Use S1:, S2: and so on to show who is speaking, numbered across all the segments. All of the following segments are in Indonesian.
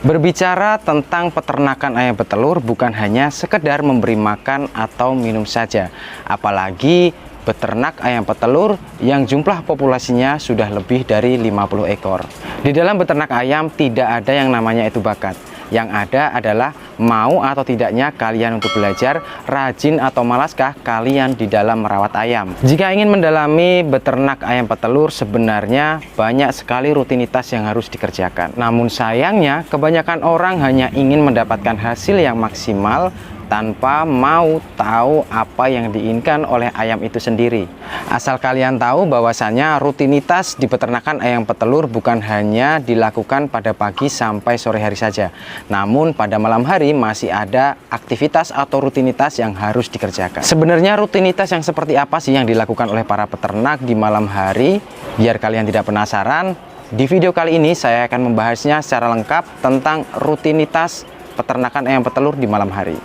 S1: Berbicara tentang peternakan ayam petelur bukan hanya sekedar memberi makan atau minum saja, apalagi beternak ayam petelur yang jumlah populasinya sudah lebih dari 50 ekor. Di dalam beternak ayam tidak ada yang namanya itu bakat. Yang ada adalah mau atau tidaknya kalian untuk belajar, rajin atau malaskah kalian di dalam merawat ayam. Jika ingin mendalami beternak ayam petelur, sebenarnya banyak sekali rutinitas yang harus dikerjakan. Namun sayangnya kebanyakan orang hanya ingin mendapatkan hasil yang maksimal tanpa mau tahu apa yang diinginkan oleh ayam itu sendiri. Asal kalian tahu bahwasannya rutinitas di peternakan ayam petelur bukan hanya dilakukan pada pagi sampai sore hari saja, namun pada malam hari masih ada aktivitas atau rutinitas yang harus dikerjakan. Sebenarnya rutinitas yang seperti apa sih yang dilakukan oleh para peternak di malam hari? Biar kalian tidak penasaran, di video kali ini saya akan membahasnya secara lengkap tentang rutinitas peternakan ayam petelur di malam hari.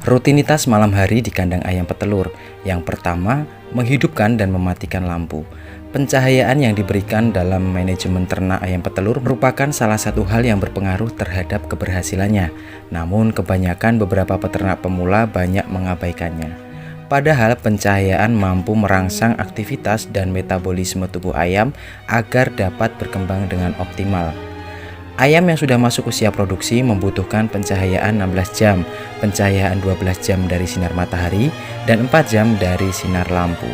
S1: Rutinitas malam hari di kandang ayam petelur. Yang pertama, menghidupkan dan mematikan lampu. Pencahayaan yang diberikan dalam manajemen ternak ayam petelur merupakan salah satu hal yang berpengaruh terhadap keberhasilannya. Namun kebanyakan beberapa peternak pemula banyak mengabaikannya. Padahal pencahayaan mampu merangsang aktivitas dan metabolisme tubuh ayam agar dapat berkembang dengan optimal. Ayam yang sudah masuk usia produksi membutuhkan pencahayaan 16 jam, pencahayaan 12 jam dari sinar matahari, dan 4 jam dari sinar lampu.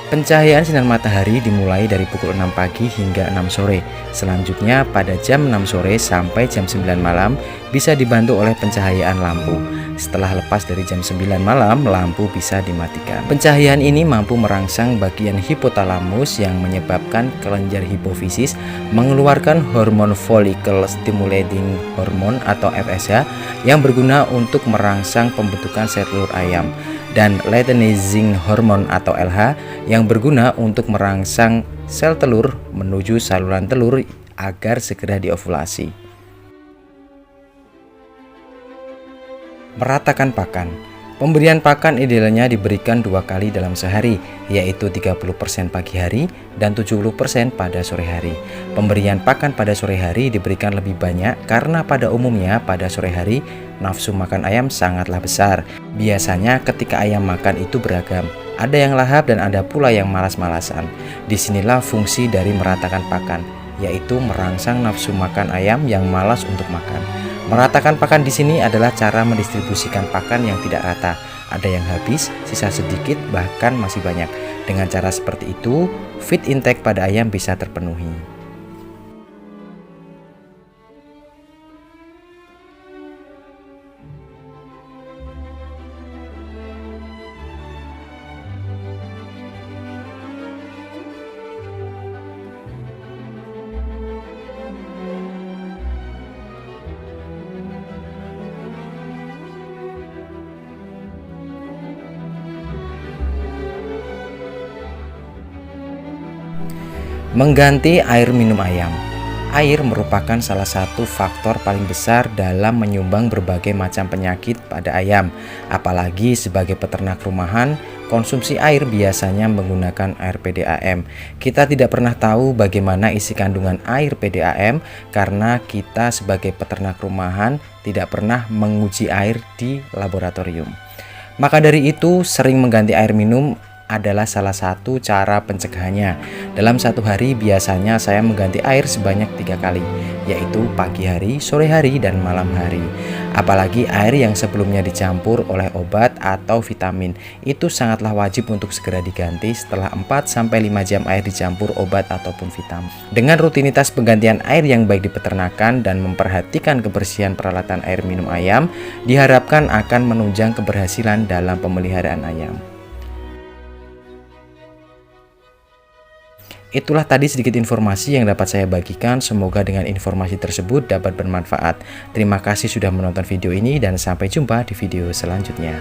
S1: Pencahayaan sinar matahari dimulai dari pukul 6 pagi hingga 6 sore. Selanjutnya pada jam 6 sore sampai jam 9 malam bisa dibantu oleh pencahayaan lampu. Setelah lepas dari jam 9 malam, lampu bisa dimatikan. Pencahayaan ini mampu merangsang bagian hipotalamus yang menyebabkan kelenjar hipofisis mengeluarkan hormon follicle stimulating hormone atau FSH yang berguna untuk merangsang pembentukan sel telur ayam, dan luteinizing hormone atau LH yang berguna untuk merangsang sel telur menuju saluran telur agar segera diovulasi. Meratakan pakan. Pemberian pakan idealnya diberikan 2 kali dalam sehari, yaitu 30% pagi hari dan 70% pada sore hari. Pemberian pakan pada sore hari diberikan lebih banyak karena pada umumnya pada sore hari nafsu makan ayam sangatlah besar. Biasanya ketika ayam makan itu beragam, ada yang lahap dan ada pula yang malas-malasan. Disinilah fungsi dari meratakan pakan, yaitu merangsang nafsu makan ayam yang malas untuk makan. Meratakan pakan di sini adalah cara mendistribusikan pakan yang tidak rata. Ada yang habis, sisa sedikit, bahkan masih banyak. Dengan cara seperti itu, feed intake pada ayam bisa terpenuhi. Mengganti air minum ayam. Air merupakan salah satu faktor paling besar dalam menyumbang berbagai macam penyakit pada ayam. Apalagi sebagai peternak rumahan, konsumsi air biasanya menggunakan air PDAM. Kita tidak pernah tahu bagaimana isi kandungan air PDAM karena kita sebagai peternak rumahan tidak pernah menguji air di laboratorium. Maka dari itu, sering mengganti air minum adalah salah satu cara pencegahannya. Dalam satu hari biasanya saya mengganti air sebanyak 3 kali, yaitu pagi hari, sore hari, dan malam hari. Apalagi air yang sebelumnya dicampur oleh obat atau vitamin, itu sangatlah wajib untuk segera diganti setelah 4-5 jam air dicampur obat ataupun vitamin. Dengan rutinitas penggantian air yang baik di peternakan dan memperhatikan kebersihan peralatan air minum ayam, diharapkan akan menunjang keberhasilan dalam pemeliharaan ayam. Itulah tadi sedikit informasi yang dapat saya bagikan. Semoga dengan informasi tersebut dapat bermanfaat. Terima kasih sudah menonton video ini dan sampai jumpa di video selanjutnya.